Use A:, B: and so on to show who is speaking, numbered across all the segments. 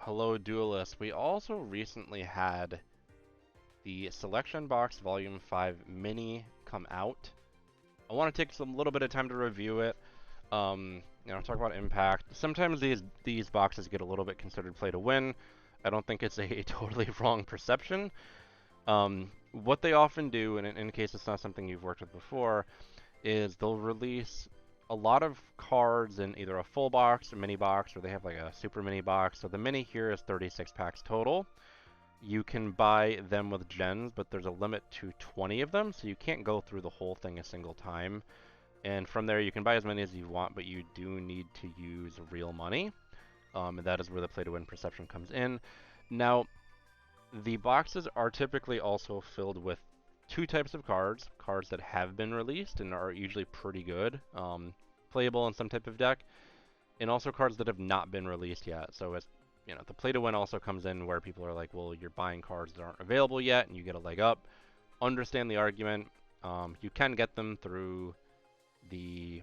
A: Hello, Duelist. We also recently had the Selection Box Volume 5 Mini come out. I want to take some little bit of time to review it. Talk about impact. Sometimes these boxes get a little bit considered play to win. I don't think it's a totally wrong perception. What they often do, and in case it's not something you've worked with before, is they'll release a lot of cards in either a full box, a mini box, or they have like a super mini box. So the mini here is 36 packs total. You can buy them with gens, but there's a limit to 20 of them, so you can't go through the whole thing a single time. And from there, you can buy as many as you want, but you do need to use real money. And that is where the play to win perception comes in. Now, the boxes are typically also filled with two types of cards, cards that have been released and are usually pretty good, playable in some type of deck, and also cards that have not been released yet. So as the play to win also comes in where people are like, well, you're buying cards that aren't available yet, and you get a leg up. Understand the argument. You can get them through the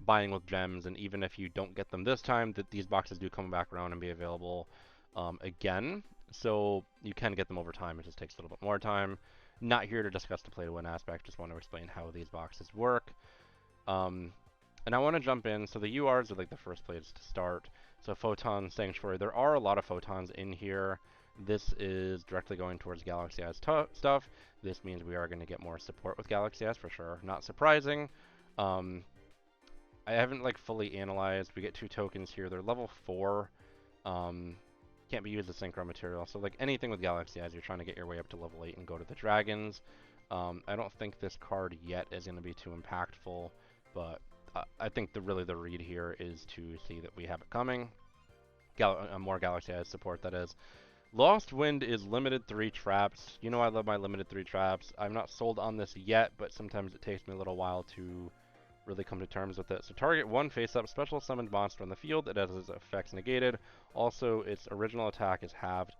A: buying with gems, and even if you don't get them this time, that these boxes do come back around and be available again. So you can get them over time. It just takes a little bit more time. Not here to discuss the play to win aspect. Just want to explain how these boxes work. And I want to jump in. So the URs are like the first place to start. So Photon Sanctuary. There are a lot of photons in here. This is directly going towards Galaxy Eyes stuff. This means we are going to get more support with Galaxy Eyes for sure. Not surprising. I haven't like fully analyzed. We get 2 tokens here. They're level 4. Can't be used as synchro material. So like anything with Galaxy Eyes, you're trying to get your way up to level 8 and go to the dragons. I don't think this card yet is going to be too impactful, but I think the read here is to see that we have it coming. More Galaxy Eyes support, that is. Lost Wind is limited 3 traps. You know I love my limited 3 traps. I'm not sold on this yet, but sometimes it takes me a little while to really come to terms with it. So target 1 face-up special summoned monster on the field. It has its effects negated. Also, its original attack is halved.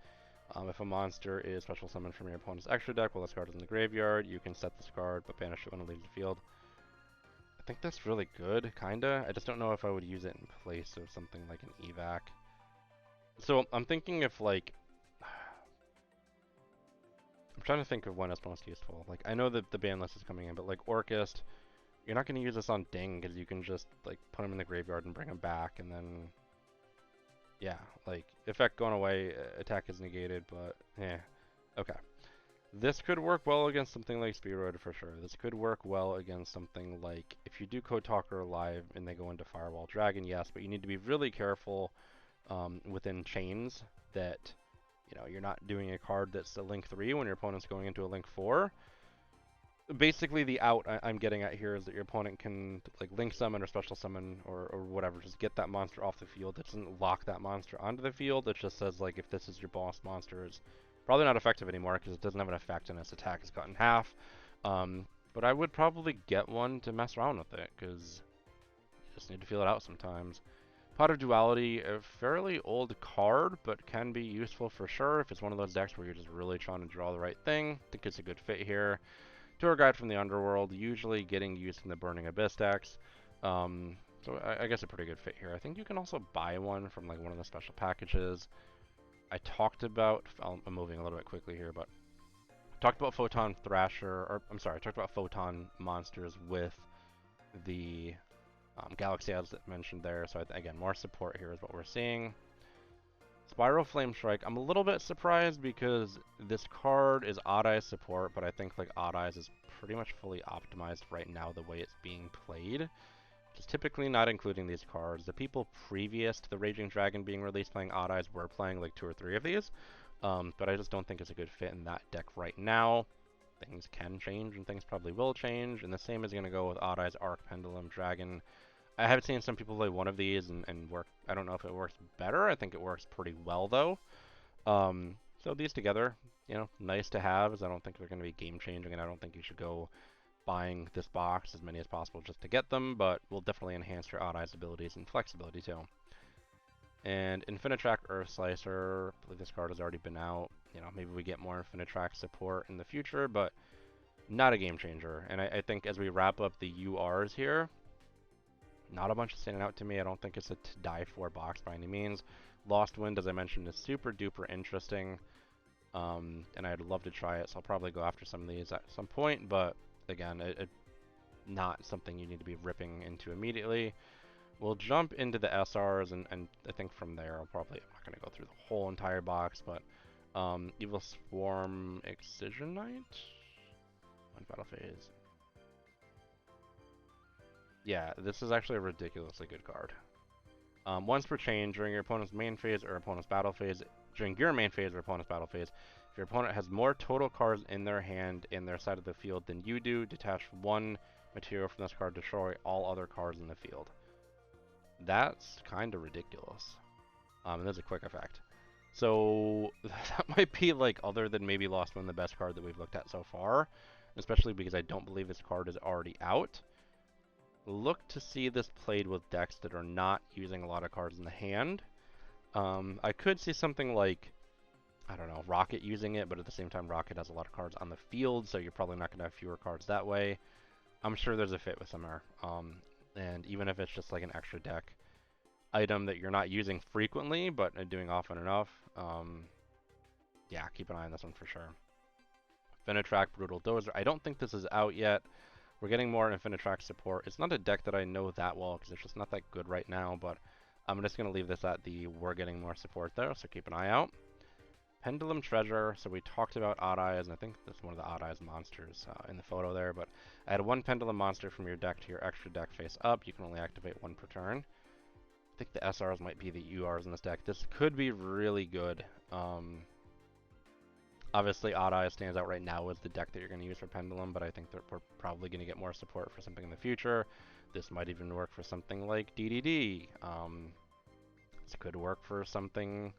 A: If a monster is special summoned from your opponent's extra deck while this card is in the graveyard, you can set this card, but banish it when it leaves the field. I think that's really good, kinda. I just don't know if I would use it in place of something like an evac. So I'm thinking if like... I'm trying to think of when it's most useful. Like, I know that the ban list is coming in, but like Orchist, you're not going to use this on Ding because you can just like put him in the graveyard and bring him back, and then yeah, like effect going away, attack is negated, but yeah, okay. This could work well against something like Spearoid for sure. This could work well against something like if you do Code Talker live and they go into Firewall Dragon, yes, but you need to be really careful within chains that you're not doing a card that's a link 3 when your opponent's going into a link 4. Basically, the out I'm getting at here is that your opponent can like link summon or special summon or whatever, just get that monster off the field. It doesn't lock that monster onto the field. It just says like if this is your boss monster, it's probably not effective anymore because it doesn't have an effect and its attack is cut in half. But I would probably get one to mess around with it because you just need to feel it out sometimes. Pot of Duality, a fairly old card, but can be useful for sure if it's one of those decks where you're just really trying to draw the right thing. I think it's a good fit here. Tour Guide from the Underworld, usually getting used in the Burning Abyss decks. So I guess a pretty good fit here. I think you can also buy one from like one of the special packages. I talked about, I'm moving a little bit quickly here, but I talked about Photon Thrasher, or I'm sorry, I talked about Photon monsters with the Galaxy Eyes that mentioned there. So again, more support here is what we're seeing. Spiral Flame Strike, I'm a little bit surprised because this card is Odd Eyes support, but I think like Odd Eyes is pretty much fully optimized right now the way it's being played. Just typically not including these cards. The people previous to the Raging Dragon being released playing Odd Eyes were playing like 2 or 3 of these, but I just don't think it's a good fit in that deck right now. Things can change and things probably will change, and the same is going to go with Odd Eyes, Arc, Pendulum, Dragon. I have seen some people play one of these and work. I don't know if it works better. I think it works pretty well though. So these together, nice to have. As I don't think they're going to be game changing, and I don't think you should go buying this box as many as possible just to get them. But will definitely enhance your Odd Eyes abilities and flexibility too. And Infinitrack Earth Slicer. I believe this card has already been out. Maybe we get more Infinitrack support in the future, but not a game changer. And I think as we wrap up the URs here, not a bunch standing out to me. I don't think it's a to die for box by any means. Lost Wind, as I mentioned, is super duper interesting, and I'd love to try it, so I'll probably go after some of these at some point, but again, not something you need to be ripping into immediately. We'll jump into the SRs, and I think from there, I'm not going to go through the whole entire box, but Evil Swarm Excision Knight? One battle phase. Yeah, this is actually a ridiculously good card. Once per chain, during your opponent's main phase or opponent's battle phase, during your main phase or opponent's battle phase, if your opponent has more total cards in their hand in their side of the field than you do, detach one material from this card, destroy all other cards in the field. That's kind of ridiculous. And there's a quick effect. So that might be, like, other than maybe Lost Wind, the best card that we've looked at so far, especially because I don't believe this card is already out. Look to see this played with decks that are not using a lot of cards in the hand. I could see something like, I don't know, Rocket using it, but at the same time, Rocket has a lot of cards on the field, so you're probably not going to have fewer cards that way. I'm sure there's a fit with somewhere. And even if it's just like an extra deck item that you're not using frequently, but doing often enough, yeah, keep an eye on this one for sure. Infinitrack, Brutal Dozer. I don't think this is out yet. We're getting more Infinitrack support. It's not a deck that I know that well because it's just not that good right now, but I'm just going to leave this at the we're getting more support there, so keep an eye out. Pendulum Treasure. So we talked about Odd Eyes, and I think that's one of the Odd Eyes monsters in the photo there, but add one Pendulum monster from your deck to your extra deck face up. You can only activate one per turn. I think the SRs might be the URs in this deck. This could be really good. Obviously, Odd Eye stands out right now as the deck that you're going to use for Pendulum, but I think that we're probably going to get more support for something in the future. This might even work for something like DDD. This could work for something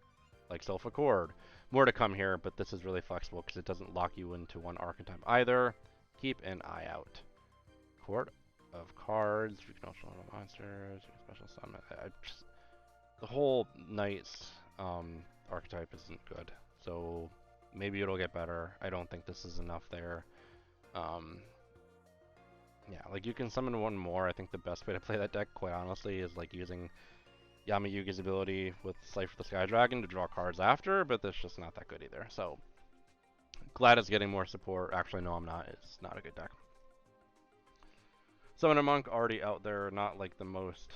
A: like Self Accord. More to come here, but this is really flexible because it doesn't lock you into one archetype either. Keep an eye out. Court of Cards. You can also level monsters. Special summon. The whole Knight's archetype isn't good, so maybe it'll get better. I don't think this is enough there. Yeah, like you can summon one more. I think the best way to play that deck, quite honestly, is like using Yami-Yugi's ability with Cypher the Sky Dragon to draw cards after, but that's just not that good either. So, glad it's getting more support. Actually, no, I'm not. It's not a good deck. Summoner Monk already out there, not like the most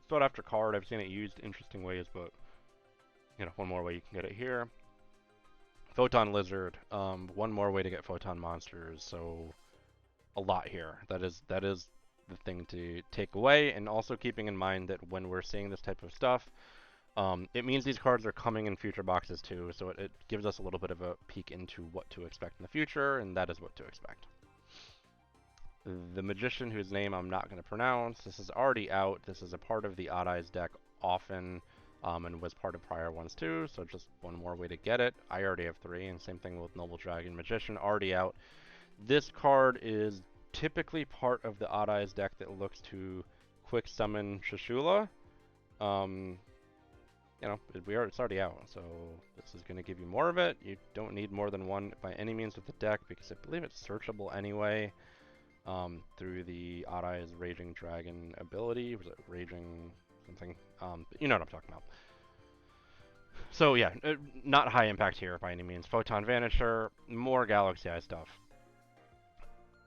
A: sought after card. I've seen it used interesting ways, but you know, one more way you can get it here. Photon Lizard, one more way to get Photon monsters, so a lot here. That is the thing to take away, and also keeping in mind that when we're seeing this type of stuff, it means these cards are coming in future boxes too, so it gives us a little bit of a peek into what to expect in the future, and that is what to expect. The Magician, whose name I'm not going to pronounce, this is already out. This is a part of the Odd Eyes deck often, and was part of prior ones too, so just one more way to get it. I already have 3, and same thing with Noble Dragon Magician, already out. This card is typically part of the Odd Eyes deck that looks to quick summon Shishula. You know, it's already out, so this is going to give you more of it. You don't need more than one by any means with the deck, because I believe it's searchable anyway, through the Odd Eyes Raging Dragon ability. Was it Raging something? You know what I'm talking about. So yeah, not high impact here by any means. Photon Vanisher, more Galaxy Eye stuff.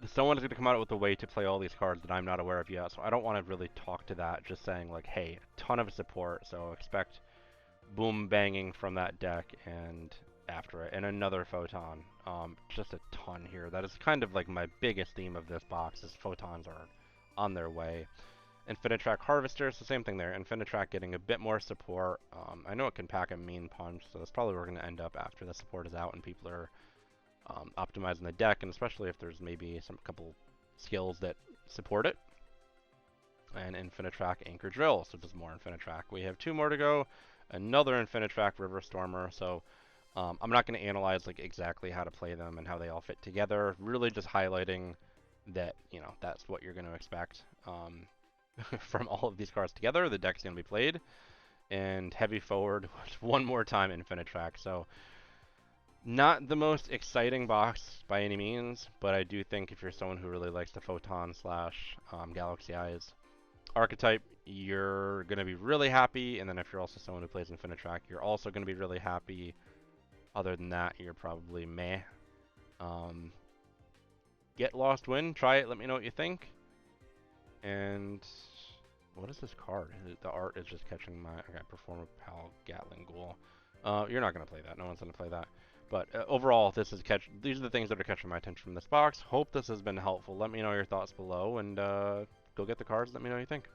A: Someone is going to come out with a way to play all these cards that I'm not aware of yet, so I don't want to really talk to that, just saying like, hey, a ton of support, so expect boom banging from that deck and after it, and another Photon. Just a ton here. That is kind of like my biggest theme of this box, is Photons are on their way. Infinitrack Harvester, it's the same thing there. Infinitrack getting a bit more support. I know it can pack a mean punch, so that's probably where we're going to end up after the support is out and people are optimizing the deck, and especially if there's maybe some couple skills that support it. And Infinitrack Anchor Drill, so just more Infinitrack. We have 2 more to go. Another Infinitrack River Stormer, so I'm not going to analyze like exactly how to play them and how they all fit together. Really just highlighting that, you know, that's what you're going to expect from all of these cards together. The deck's going to be played. And heavy forward one more time Infinitrack. So not the most exciting box by any means, but I do think if you're someone who really likes the Photon / Galaxy Eyes archetype, you're going to be really happy, and then if you're also someone who plays Infinite Track, you're also going to be really happy. Other than that, you're probably meh. Um, get Lost Win, try it, let me know what you think. And what is this card? The art is just catching my... Okay, Perform a Pal Gatling Ghoul. You're not going to play that. No one's going to play that. But overall, these are the things that are catching my attention from this box. Hope this has been helpful. Let me know your thoughts below, and go get the cards. Let me know what you think.